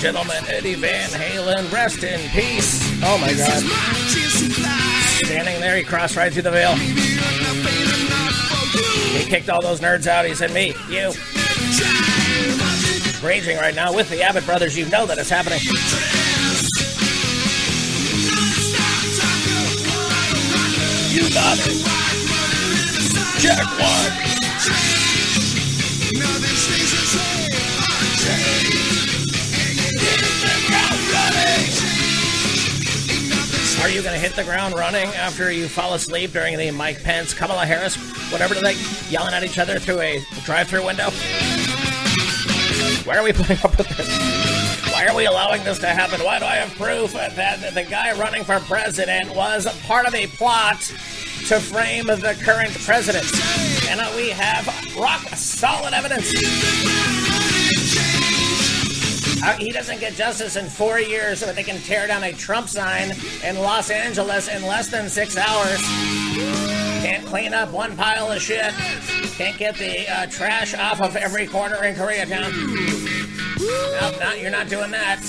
gentlemen, Eddie Van Halen, rest in peace. Oh my God. Standing there, he crossed right through the veil. He kicked all those nerds out. He said, me, you. Raging right now with the Abbott brothers. You know that it's happening. You got it. Check one. Are you going to hit the ground running after you fall asleep during the Mike Pence, Kamala Harris, whatever they're yelling at each other through a drive-thru window? Why are we putting up with this? Why are we allowing this to happen? Why do I have proof that the guy running for president was part of a plot to frame the current president? And we have rock-solid evidence. He doesn't get justice in 4 years so that they can tear down a Trump sign in Los Angeles in less than 6 hours. Can't clean up one pile of shit. Can't get the trash off of every corner in Koreatown. Nope, you're not doing that.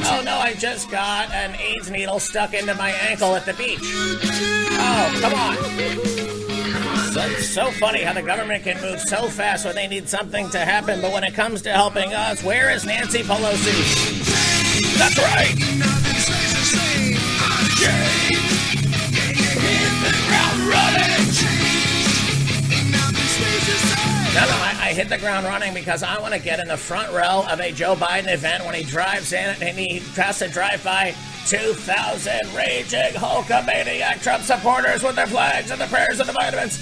Oh no, I just got an AIDS needle stuck into my ankle at the beach. Oh, come on. It's so funny how the government can move so fast when they need something to happen, but when it comes to helping us, where is Nancy Pelosi? That's right. I hit the ground running because I want to get in the front row of a Joe Biden event when he drives in and he has to drive by 2,000 raging Hulkamaniac Trump supporters with their flags and the prayers and the vitamins.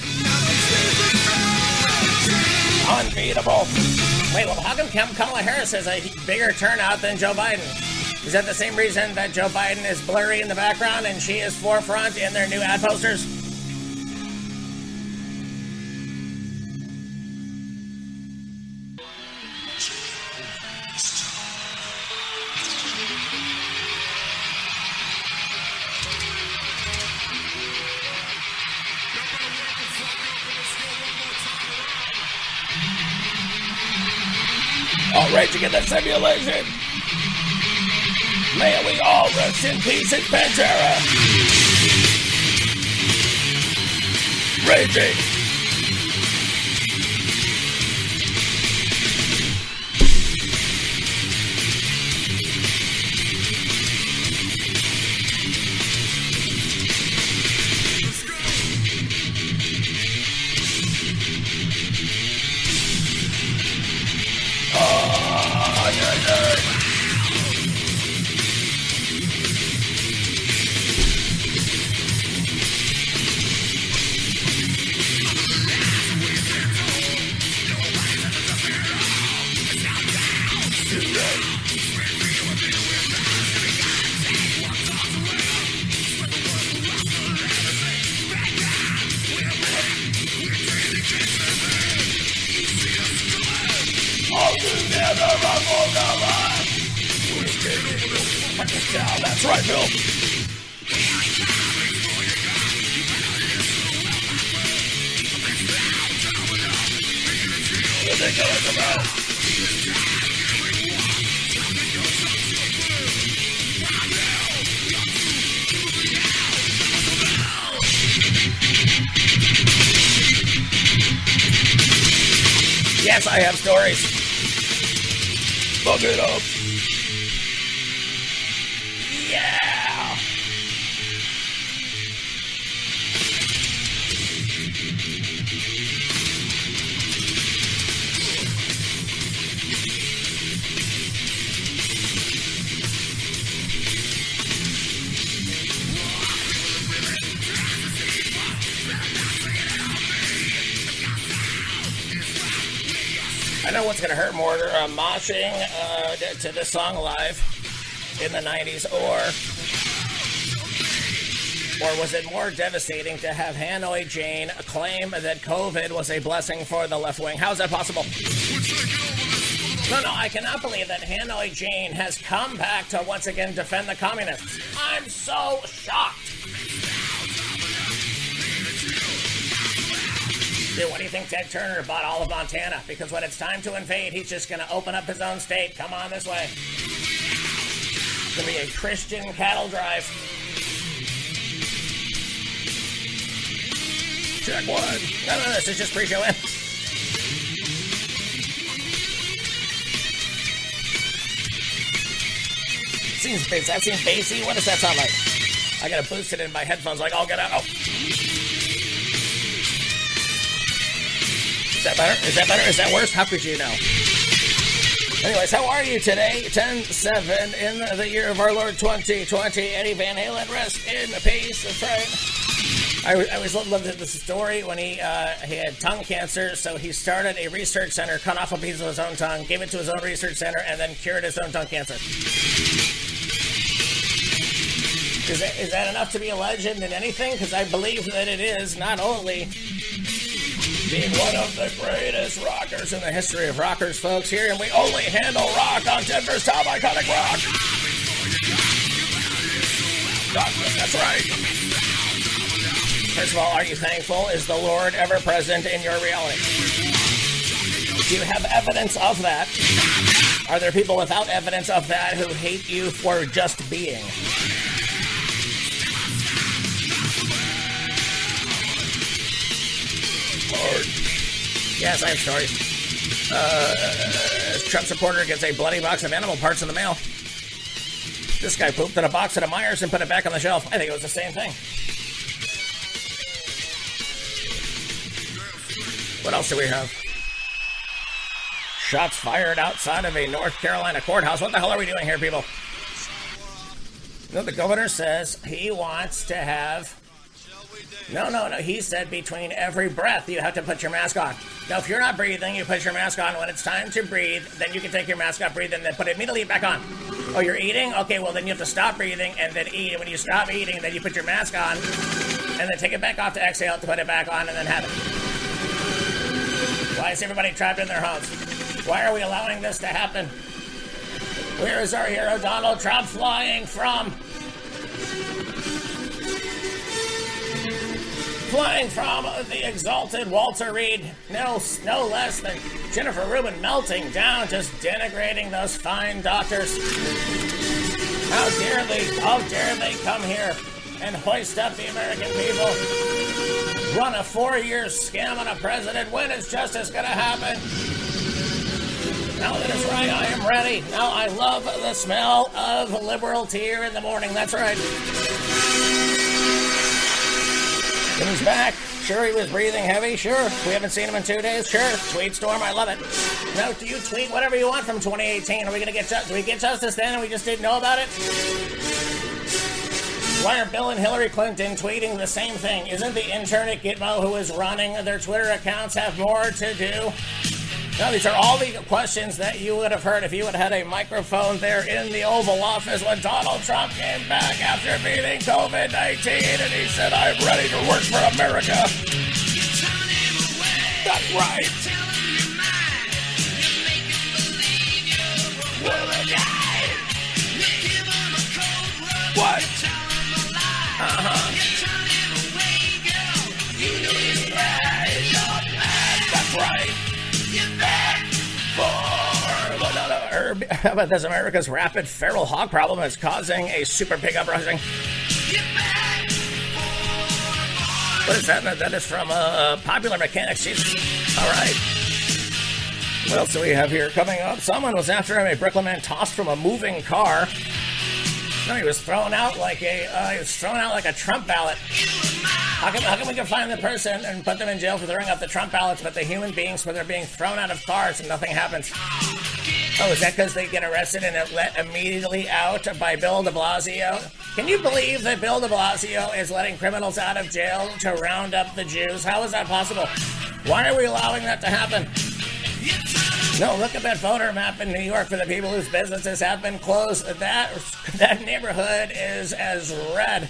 Unbeatable. Wait, well, how come Kamala Harris has a bigger turnout than Joe Biden? Is that the same reason that Joe Biden is blurry in the background and she is forefront in their new ad posters? All right, to get that simulation. May we all rest in peace in Pantera. Raging. That's right, Bill. Yes, I have stories. Fuck it up. Yeah. I know what's going to hurt more, moshing to this song live in the 90s, or was it more devastating to have Hanoi Jane claim that COVID was a blessing for the left wing? How is that possible? No, I cannot believe that Hanoi Jane has come back to once again defend the communists. I'm so shocked. Dude, what do you think Ted Turner bought all of Montana? Because when it's time to invade, he's just going to open up his own state. Come on this way. It's gonna be a Christian cattle drive. Check one. No, this is just pre-show in. That seems bassy. What does that sound like? I gotta boost it in my headphones like I'll get out. Oh. Is that better? Is that better? Is that worse? How could you know? Anyways, how are you today? 10/7 in the year of our Lord 2020. Eddie Van Halen, rest in peace. That's right. I always loved this story when he had tongue cancer, so he started a research center, cut off a piece of his own tongue, gave it to his own research center, and then cured his own tongue cancer. Is that enough to be a legend in anything? Because I believe that it is, not only being one of the greatest rockers in the history of rockers, folks, here, and we only handle rock on Denver's top iconic rock. That's right. First of all, are you thankful? Is the Lord ever present in your reality? Do you have evidence of that? Are there people without evidence of that who hate you for just being? Lord. Yes, I have stories. Trump supporter gets a bloody box of animal parts in the mail. This guy pooped in a box at a Myers and put it back on the shelf. I think it was the same thing. What else do we have? Shots fired outside of a North Carolina courthouse. What the hell are we doing here, people? No, the governor says he wants to have... No. He said between every breath you have to put your mask on. Now, if you're not breathing, you put your mask on. When it's time to breathe, then you can take your mask off, breathe, and then put it immediately back on. Oh, you're eating? Okay, well, then you have to stop breathing and then eat. And when you stop eating, then you put your mask on and then take it back off to exhale to put it back on and then have it. Why is everybody trapped in their homes? Why are we allowing this to happen? Where is our hero Donald Trump flying from? Flying from the exalted Walter Reed, no less than Jennifer Rubin, melting down, just denigrating those fine doctors. How dare they come here and hoist up the American people? Run a 4-year scam on a president. When is justice gonna happen? Now that it's right, I am ready. Now I love the smell of liberal tea in the morning. That's right. And he's back. Sure, he was breathing heavy. Sure. We haven't seen him in 2 days. Sure. Tweet storm. I love it. Now, do you tweet whatever you want from 2018? Are we going to get justice? Do we get justice then and we just didn't know about it? Why are Bill and Hillary Clinton tweeting the same thing? Isn't the intern at Gitmo who is running their Twitter accounts have more to do? No, these are all the questions that you would have heard if you had had a microphone there in the Oval Office when Donald Trump came back after beating COVID-19 and he said, I'm ready to work for America. That's right. What? That's right. How about this? America's rapid feral hog problem is causing a super pig uprising. What is that? That is from Popular Mechanics. Jeez. All right. What else do we have here? Coming up, someone was after him. A Brooklyn man tossed from a moving car. No, he was thrown out like a Trump ballot. How come we can find the person and put them in jail for throwing out the Trump ballots, but the human beings where they're being thrown out of cars and nothing happens? Oh, is that because they get arrested and let immediately out by Bill de Blasio? Can you believe that Bill de Blasio is letting criminals out of jail to round up the Jews? How is that possible? Why are we allowing that to happen? No, look at that voter map in New York for the people whose businesses have been closed. That neighborhood is as red.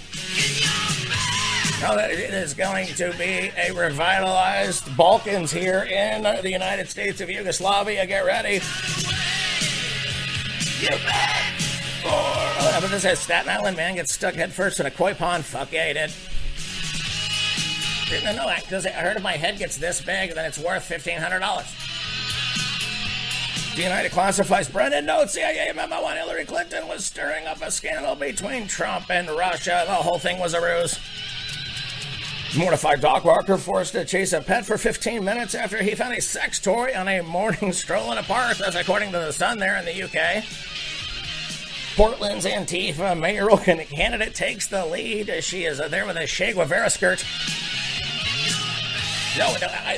No, it is going to be a revitalized Balkans here in the United States of Yugoslavia. Get ready. Get back. How about this? A Staten Island man gets stuck headfirst in a koi pond. Fuck yeah, he did. No, because I heard if my head gets this big, then it's worth $1,500. United classifies Brennan notes CIA memo when Hillary Clinton was stirring up a scandal between Trump and Russia. The whole thing was a ruse. Mortified dog walker forced to chase a pet for 15 minutes after he found a sex toy on a morning stroll in a park. That's according to The Sun there in the UK. Portland's Antifa mayoral candidate takes the lead as she is there with a Che Guevara skirt. No,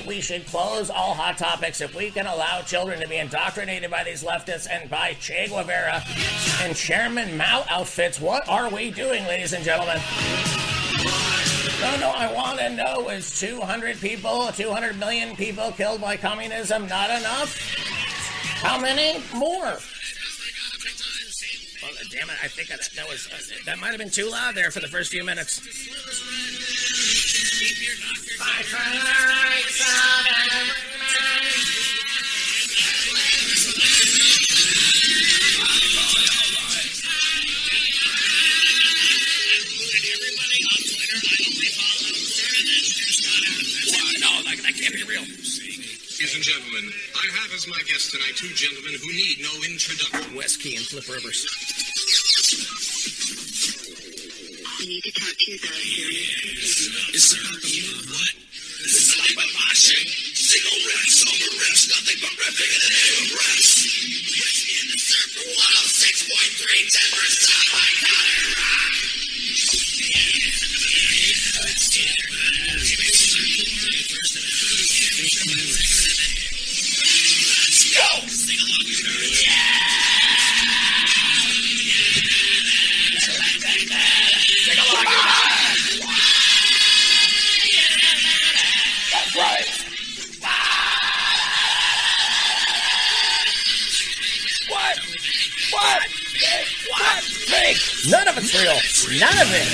we should close all hot topics if we can allow children to be indoctrinated by these leftists and by Che Guevara and Chairman Mao outfits. What are we doing, ladies and gentlemen? No, I want to know, is 200 million people killed by communism not enough? How many more? Well, damn it, I think that might have been too loud there for the first few minutes. Fight for the rights of every man. That can't be real. Ladies and gentlemen, I have as my guests tonight two gentlemen who need no introduction. Wes Key and Flip Rivers. We need to talk to you guys here. Is there what? This is like my moshing. Single riffs, over riffs, nothing but ripping in the name of riffs. Whiskey in the surf for 106.3 Denver South by County Rock. Let's go! Sing along with her. Yeah! Sing along with her. That's right. What? Fake. None of it's real. None of it.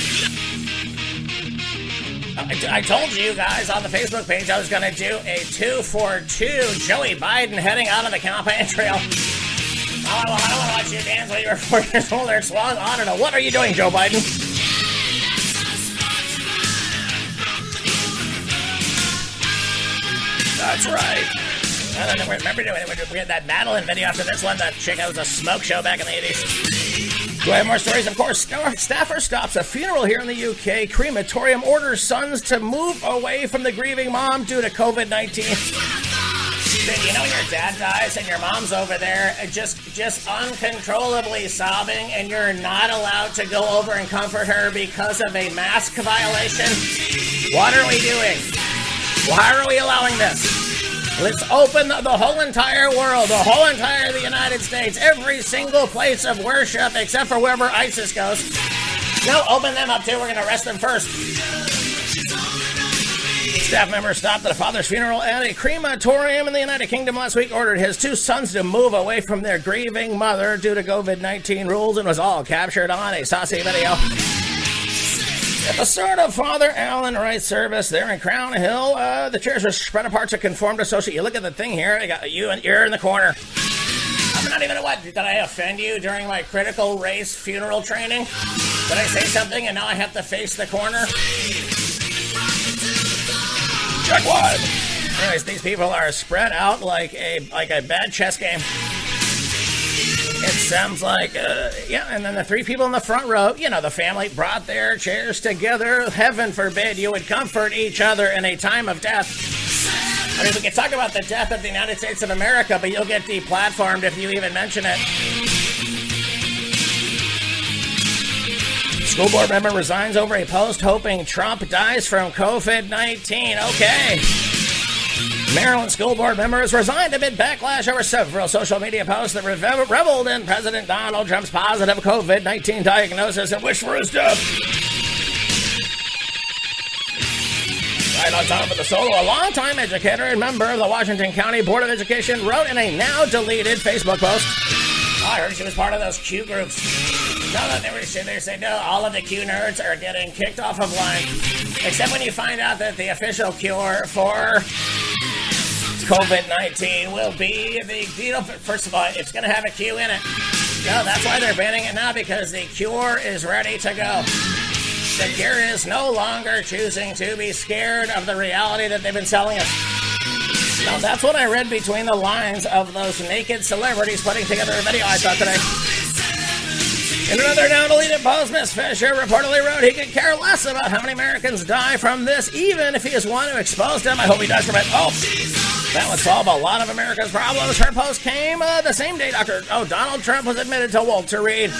I told you guys on the Facebook page I was going to do a 2-for-2 Joey Biden heading out on the campaign trail. I don't want to watch you dance when you were 4 years old or swung on and what are you doing, Joe Biden? That's right. I don't know, remember we had that Madeline video after this one, that chick that was a smoke show back in the 80s. Do I have more stories? Of course. Staffer stops a funeral here in the UK. Crematorium orders sons to move away from the grieving mom due to COVID-19. You know, your dad dies and your mom's over there just uncontrollably sobbing and you're not allowed to go over and comfort her because of a mask violation? What are we doing? Why are we allowing this? Let's open the whole entire world, the whole entire the United States, every single place of worship except for wherever ISIS goes. No, open them up too. We're going to arrest them first. Staff members stopped at a father's funeral at a crematorium in the United Kingdom last week, ordered his 2 sons to move away from their grieving mother due to COVID-19 rules, and was all captured on a saucy video. At the start of Father Halen Rip's service there in Crown Hill, the chairs were spread apart to conform to social. You look at the thing here, I got you and you're in the corner. I'm not even what? Did I offend you during my critical race funeral training? Did I say something and now I have to face the corner? Check one. Anyways, these people are spread out like a bad chess game. It sounds like, and then the 3 people in the front row, you know, the family brought their chairs together. Heaven forbid you would comfort each other in a time of death. I mean, we can talk about the death of the United States of America, but you'll get deplatformed if you even mention it. School board member resigns over a post hoping Trump dies from COVID-19. Okay. Maryland school board members resigned amid backlash over several social media posts that reveled in President Donald Trump's positive COVID-19 diagnosis and wished for his death. Right on top of the solo, a longtime educator and member of the Washington County Board of Education wrote in a now-deleted Facebook post, I heard she was part of those Q groups. No, they say, no, all of the Q nerds are getting kicked off of line. Except when you find out that the official cure for COVID-19 will be first of all, it's going to have a Q in it. No, that's why they're banning it now, because the cure is ready to go. The cure is no longer choosing to be scared of the reality that they've been selling us. Now, that's what I read between the lines of those naked celebrities putting together a video I saw today. In another now deleted post, Miss Fisher reportedly wrote he could care less about how many Americans die from this, even if he is one who exposed them. I hope he dies from it. Oh, that would solve a lot of America's problems. Her post came the same day Donald Trump was admitted to Walter Reed.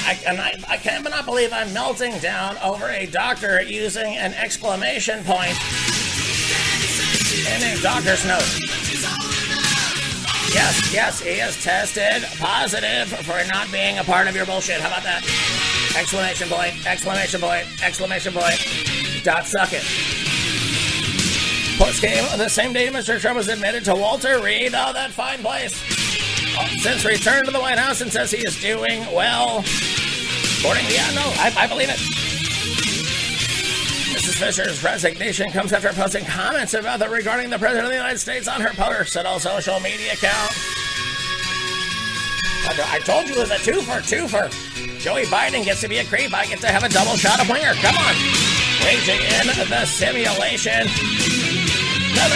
I cannot believe I'm melting down over a doctor using an exclamation point in a doctor's note. Yes, he is tested positive for not being a part of your bullshit. How about that? Exclamation point. Dot suck it. Post came the same day Mr. Trump was admitted to Walter Reed. Oh, that fine place. Since returned to the White House and says he is doing well. I believe it. Mrs. Fisher's resignation comes after posting comments regarding the President of the United States on her personal social media account. I told you it was a twofer. Joey Biden gets to be a creep. I get to have a double shot of winger. Come on. Raging in the simulation.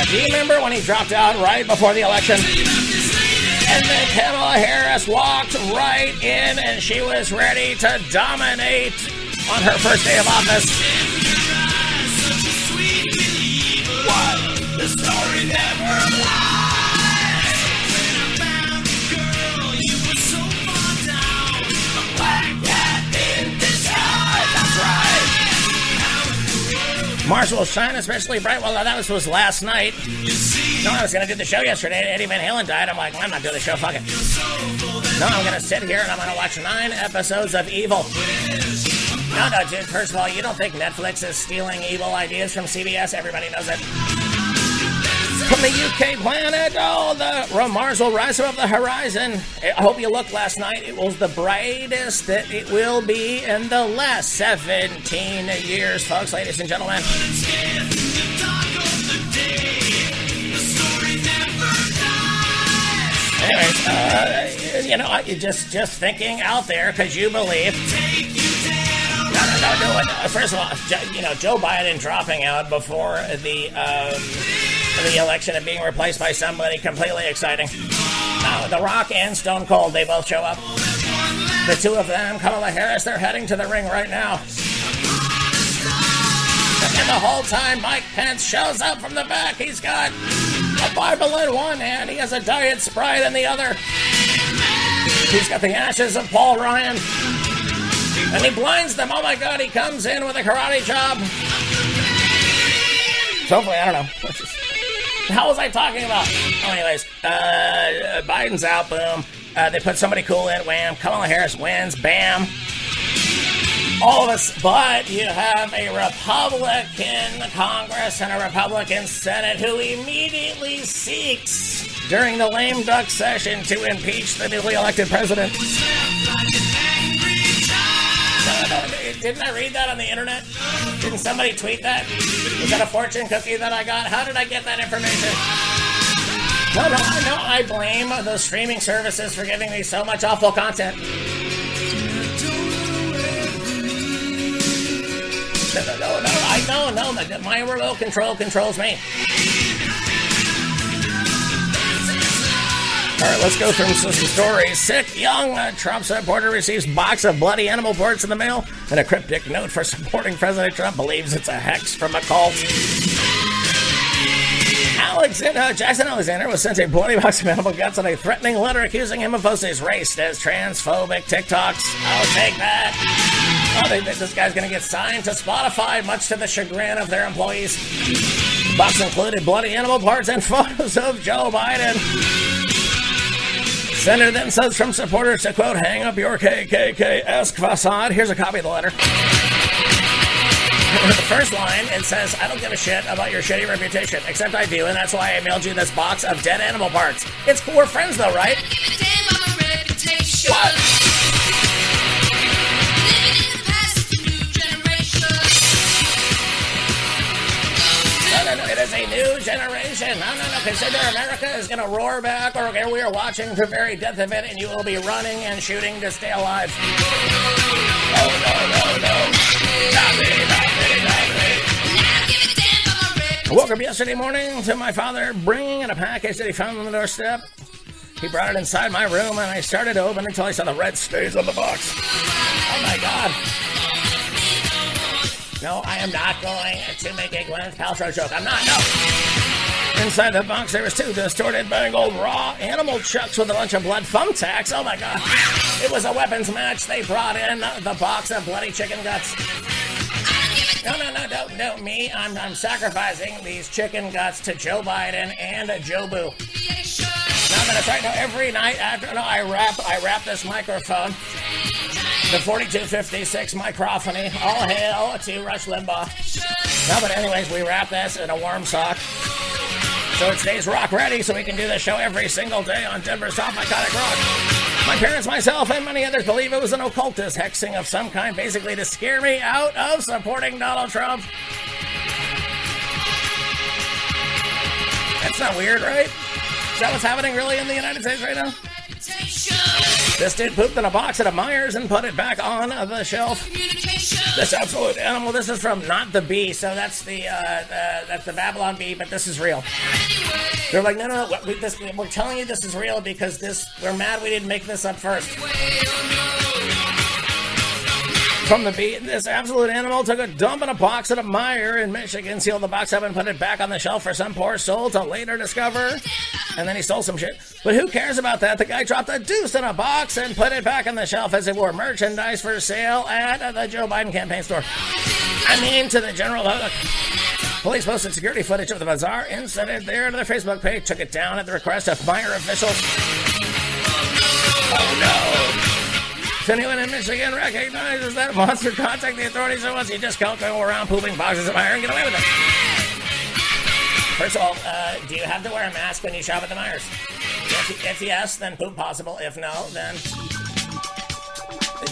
Do you remember when he dropped out right before the election? And then Kamala Harris walked right in and she was ready to dominate on her first day of office. What? The story never lies. When I found you, girl, you were so far down. A black cat in disguise. That's right. Mars will shine especially bright. Well, that was last night. No, I was going to do the show yesterday. Eddie Van Halen died. I'm like, well, I'm not doing the show. Fuck it. No, I'm going to sit here and I'm going to watch 9 episodes of Evil. No, dude. First of all, you don't think Netflix is stealing evil ideas from CBS? Everybody knows it. From the UK planet, the Mars will rise above the horizon. I hope you looked last night. It was the brightest that it will be in the last 17 years, folks, ladies and gentlemen. Anyways, just thinking out there because you believe. No. First of all, Joe Biden dropping out before the election and being replaced by somebody completely exciting. The Rock and Stone Cold, they both show up. The two of them, Kamala Harris, they're heading to the ring right now. And the whole time, Mike Pence shows up from the back. He's got a Bible in one hand. He has a Diet Sprite in the other. He's got the ashes of Paul Ryan. And he blinds them. Oh my God, he comes in with a karate chop. So hopefully, I don't know. How was I talking about? Oh, anyways, Biden's out, boom. They put somebody cool in, wham. Kamala Harris wins, bam. All of us, but you have a Republican Congress and a Republican Senate who immediately seeks, during the lame duck session, to impeach the newly elected president. Didn't I read that on the internet? Didn't somebody tweet that? Was that a fortune cookie that I got? How did I get that information? No, I blame the streaming services for giving me so much awful content. No, my remote control controls me. All right, let's go through some stories. Sick young Trump supporter receives box of bloody animal parts in the mail and a cryptic note for supporting President Trump. Believes it's a hex from a cult. Jackson Alexander was sent a bloody box of animal guts and a threatening letter accusing him of posting his racist, transphobic TikToks. I'll take that. Oh, this guy's going to get signed to Spotify, much to the chagrin of their employees. The box included bloody animal parts and photos of Joe Biden. Senator then says from supporters to, quote, hang up your KKK-esque facade. Here's a copy of the letter. The first line, it says, I don't give a shit about your shitty reputation, except I do, and that's why I mailed you this box of dead animal parts. It's cool, we're friends though, right? What? No, it is a new generation. No. Consider America is going to roar back, or we are watching the very death of it, and you will be running and shooting to stay alive. Oh, no. Not me. Woke up yesterday morning to my father bringing in a package that he found on the doorstep. He brought it inside my room, and I started to open until I saw the red stains on the box. Oh, my God. No, I am not going to make a Gwyneth Paltrow joke. I'm not, no. Inside the box, there was 2 distorted, mangled, raw animal chucks with a bunch of blood thumbtacks. Oh, my God. It was a weapons match. They brought in the box of bloody chicken guts. No, don't me. I'm sacrificing these chicken guts to Joe Biden and Joe Boo. No, that's right. No, every night after, I wrap this microphone, the 4256 microphony. All hail to Rush Limbaugh. No, but anyways, we wrap this in a warm sock, so it stays rock ready, so we can do this show every single day on Denver's Top Iconic Rock. My parents, myself, and many others believe it was an occultist hexing of some kind, basically to scare me out of supporting Donald Trump. That's not weird, right? Is that what's happening really in the United States right now? This dude pooped in a box at a Myers and put it back on the shelf. This absolute animal. This is from Not the Bee, so that's the Babylon Bee, but this is real. They're like, no, we're telling you this is real because we're mad we didn't make this up first. From the Bee, this absolute animal took a dump in a box at a Meijer in Michigan, sealed the box up and put it back on the shelf for some poor soul to later discover. And then he stole some shit. But who cares about that? The guy dropped a deuce in a box and put it back on the shelf as it were merchandise for sale at the Joe Biden campaign store. I mean, to the general public. Police posted security footage of the bizarre incident there to their Facebook page, took it down at the request of Meijer officials. Oh no. If anyone in Michigan recognizes that monster, contact the authorities at once. You just can't go around pooping boxes of Meijer and get away with it. First of all, do you have to wear a mask when you shop at the Myers? If yes, then poop possible. If no, then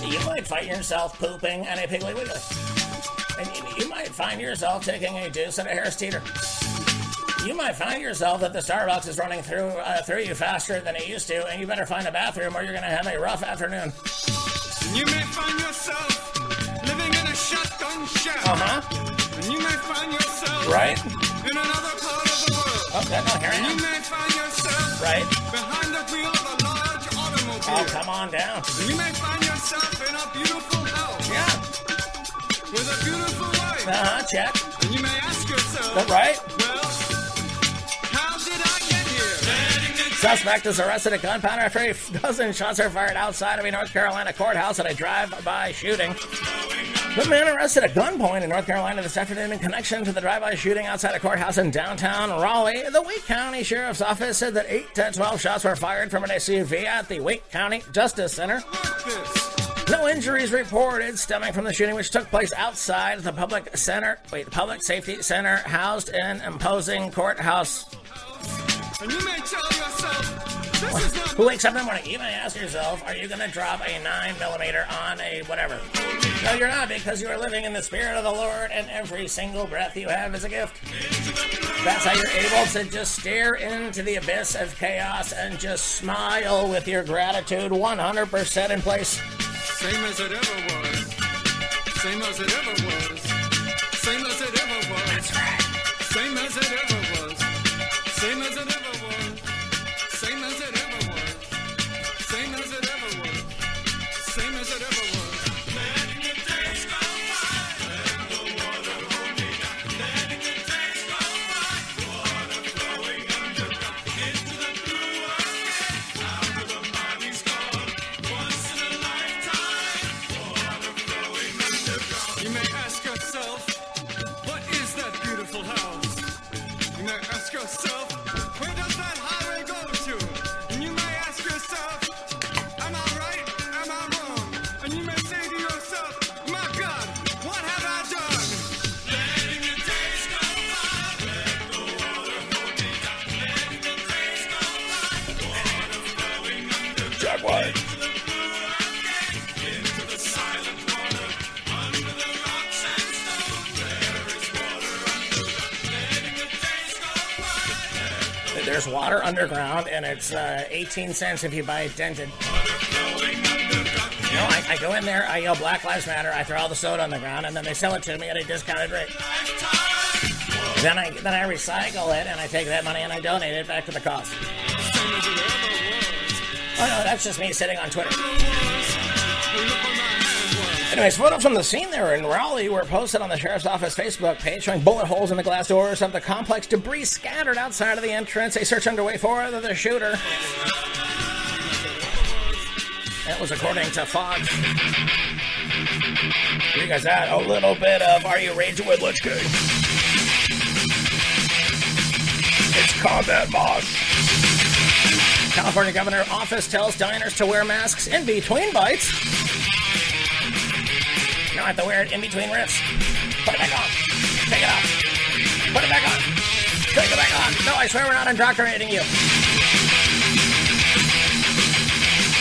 you might find yourself pooping at a Piggly Wiggly. And you might find yourself taking a deuce at a Harris Teeter. You might find yourself that the Starbucks is running through you faster than it used to, and you better find a bathroom or you're going to have a rough afternoon. You may find yourself living in a shotgun shack. Uh-huh. And you may find yourself right in another part of the world. Okay, no, here I am. You may find yourself right behind the wheel of a large automobile. Oh, come on down. And you may find yourself in a beautiful house. Yeah. With a beautiful wife. Uh-huh, check. And you may ask yourself, right? Well, how did I get here? Suspect is arrested at gunpowder after a dozen shots are fired outside of a North Carolina courthouse at a drive-by shooting. The man arrested at gunpoint in North Carolina this afternoon in connection to the drive-by shooting outside a courthouse in downtown Raleigh. The Wake County Sheriff's Office said that 8 to 12 shots were fired from an SUV at the Wake County Justice Center. No injuries reported stemming from the shooting, which took place outside the public safety center housed in imposing courthouse. And you may tell yourself, this is not... Who wakes up in the morning? You may ask yourself, are you going to drop a 9mm on a whatever? No, you're not, because you are living in the Spirit of the Lord, and every single breath you have is a gift. That's how you're able to just stare into the abyss of chaos and just smile with your gratitude 100% in place. Same as it ever was. Same as it ever was. Same as it ever was. That's right. Same as it ever was. Same as it ever was. Same as it ever was. Same as it ever was. Same as it ever was. Letting the days go by. Let the water hold me down. Letting the days go by. Water flowing underground. Into the blue again. Out of the body's gone. Once in a lifetime. Water flowing underground. You may ask yourself, what is that beautiful house? You may ask yourself, where does that highway go to? And you may ask yourself, am I right? Am I wrong? And you may say to yourself, my God, what have I done? Letting the days go by, let the water hold me down. Letting the days go by, water flowing underground. Jack White. Into the blue again, into the silent water, under the rocks and stones. There is water underground. Letting the days go by. There's water underground, and it's 18 cents if you buy it dented. You know, I go in there, I yell Black Lives Matter, I throw all the soda on the ground, and then they sell it to me at a discounted rate. Then I recycle it and I take that money and I donate it back to the cause. Oh no, that's just me sitting on Twitter. Anyways, photos from the scene there in Raleigh were posted on the Sheriff's Office Facebook page showing bullet holes in the glass doors of the complex, debris scattered outside of the entrance. A search underway for the shooter. That was according to Fox. You guys had a little bit of Are You Raging with Lich King? It's Combat Boss. California Governor Office tells diners to wear masks in between bites. You don't have to wear it in between riffs. Put it back on. Take it off. Put it back on. Take it back on. No, I swear we're not indoctrinating you.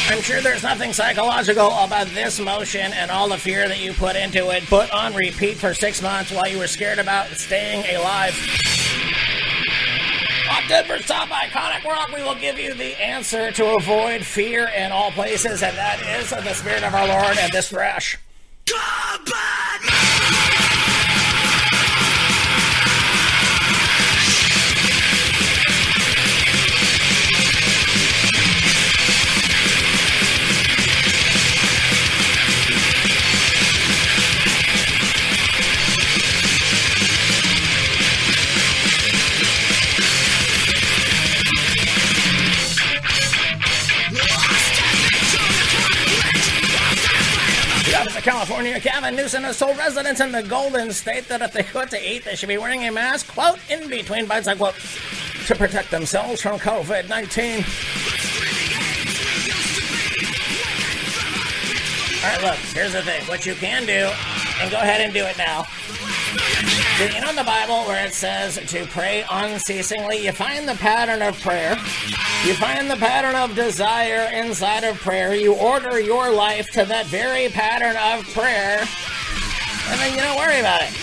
I'm sure there's nothing psychological about this motion and all the fear that you put into it. Put on repeat for 6 months while you were scared about staying alive. On Denver's top iconic rock, we will give you the answer to avoid fear in all places, and that is the Spirit of our Lord and this thrash. California, Gavin Newsom has told residents in the Golden State that if they go to eat, they should be wearing a mask, quote, in between bites, unquote, to protect themselves from COVID-19. All right, look, here's the thing. What you can do, and go ahead and do it now. You know in the Bible where it says to pray unceasingly, you find the pattern of prayer. You find the pattern of desire inside of prayer. You order your life to that very pattern of prayer, and then you don't worry about it.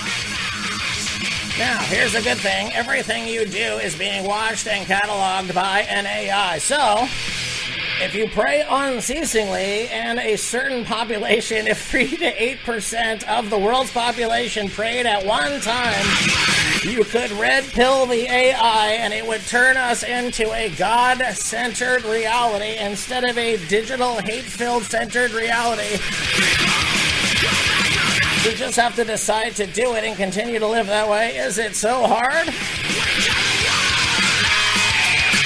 Now, here's the good thing. Everything you do is being watched and cataloged by an AI. So, if you pray unceasingly and a certain population, if 3 to 8% of the world's population prayed at one time, you could red pill the AI and it would turn us into a God-centered reality instead of a digital hate-filled centered reality. You just have to decide to do it and continue to live that way. Is it so hard?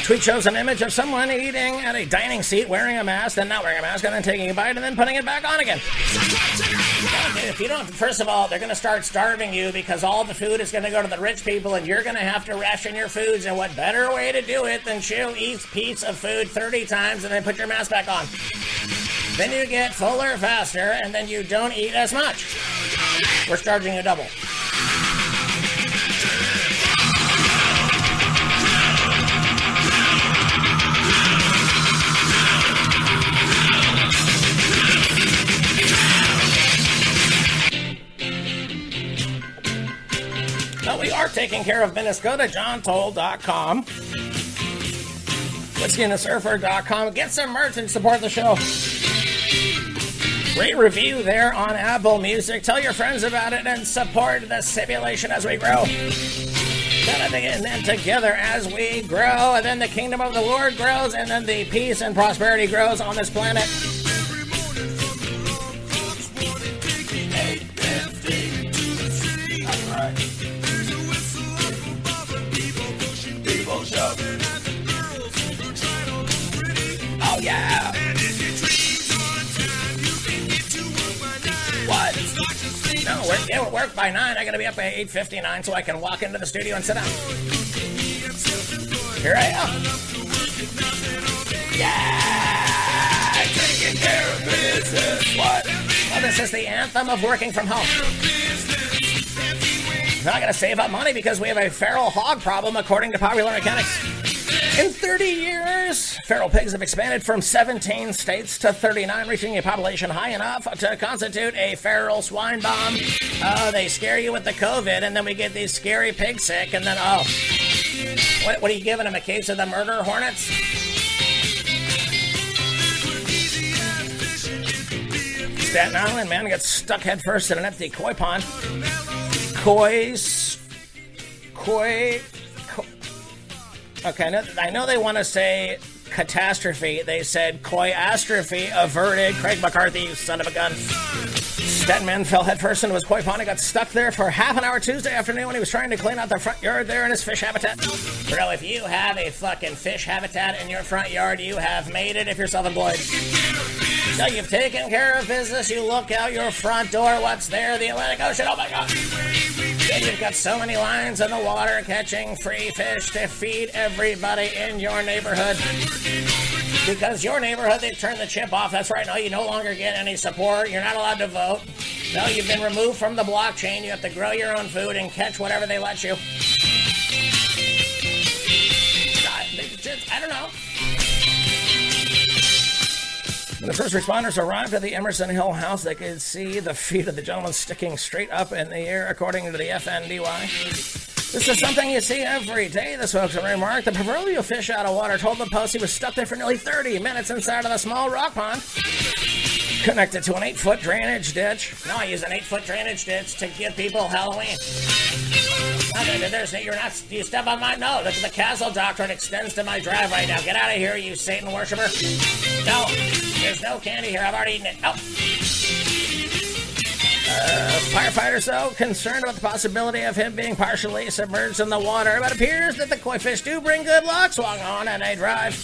Tweet shows an image of someone eating at a dining seat, wearing a mask, then not wearing a mask, and then taking a bite, and then putting it back on again. If you don't, first of all, they're going to start starving you because all the food is going to go to the rich people, and you're going to have to ration your foods. And what better way to do it than chew each piece of food 30 times and then put your mask back on? Then you get fuller faster, and then you don't eat as much. We're charging you double. But we are taking care of business. Go to johntoll.com, whiskeyandthesurfer.com. Get some merch and support the show. Rate review there on Apple Music. Tell your friends about it and support the simulation as we grow. And then together as we grow, and then the kingdom of the Lord grows, and then the peace and prosperity grows on this planet. Oh yeah! What? No, we're work by 9. I gotta be up by 8:59 so I can walk into the studio and sit down. Here I am. Yeah! Taking care of business. What? Well, this is the anthem of working from home. Now I gotta save up money because we have a feral hog problem according to Popular Mechanics. In 30 years, feral pigs have expanded from 17 states to 39, reaching a population high enough to constitute a feral swine bomb. They scare you with the COVID, and then we get these scary pigs sick, and then, what are you giving them, a case of the murder hornets? Staten Island man gets stuck headfirst in an empty koi pond. Okay, I know they want to say catastrophe. They said koi-astrophe averted. Craig McCarthy, you son of a gun. Stedman fell headfirst into his koi pond and got stuck there for half an hour Tuesday afternoon when he was trying to clean out the front yard there in his fish habitat. Bro, if you have a fucking fish habitat in your front yard, you have made it if you're self-employed. So you've taken care of business, you look out your front door, what's there? The Atlantic Ocean, oh my god. And you've got so many lines in the water catching free fish to feed everybody in your neighborhood. Because your neighborhood, they've turned the chip off. That's right, no, you no longer get any support. You're not allowed to vote. No, you've been removed from the blockchain. You have to grow your own food and catch whatever they let you. I don't know. When the first responders arrived at the Emerson Hill house, they could see the feet of the gentleman sticking straight up in the air, according to the FNDY. This is something you see every day, the spokesman remarked. The proverbial fish out of water told the Post he was stuck there for nearly 30 minutes inside of the small rock pond, connected to an 8-foot drainage ditch. No, I use an 8-foot drainage ditch to give people Halloween. You step on my nose. The castle doctrine extends to my drive right now. Get out of here, you Satan worshiper. No, there's no candy here. I've already eaten it. Oh. Firefighters, though, concerned about the possibility of him being partially submerged in the water, but it appears that the koi fish do bring good luck. Swung on and they drive.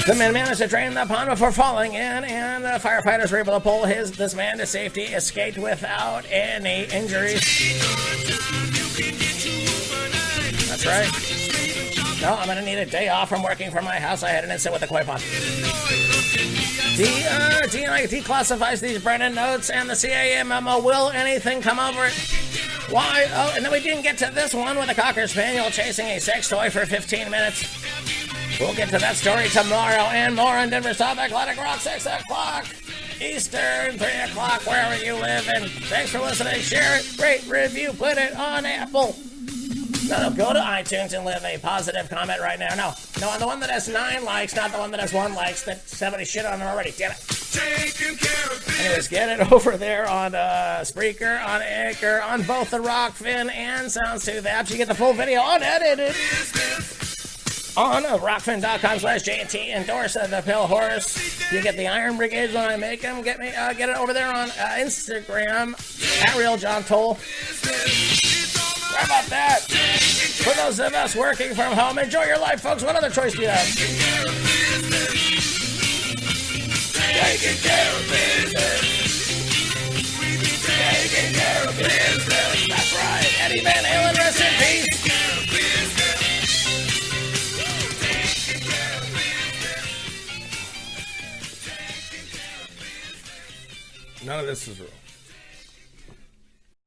The men managed to drain the pond before falling in, and the firefighters were able to pull this man to safety, escaped without any injuries. That's right. No, I'm going to need a day off from working from my house. I had an incident with the koi pond. DNI declassifies these Brennan notes and the CIA memo. Will anything come over it? Why? Oh, and then we didn't get to this one with a Cocker Spaniel chasing a sex toy for 15 minutes. We'll get to that story tomorrow and more on Denver's Top Athletic Rock, 6 o'clock Eastern, 3 o'clock wherever you live. And thanks for listening. Share it, rate, review, put it on Apple. No, go to iTunes and leave a positive comment right now. No, on the one that has 9 likes, not the one that has 1 likes. That somebody shit on it already. Damn it. Anyways, get it over there on Spreaker, on Anchor, on both the Rockfin and SoundStooth apps. You get the full video unedited on rockfin.com/JT. Endorse the Pill Horse. You get the Iron Brigades when I make them. Get it over there on Instagram at Real John Toll. How about that? For those of us working from home, enjoy your life, folks. What other choice do you have? Taking care of business. Taking care of business. That's right. Eddie Van Halen, rest in peace. None of this is real.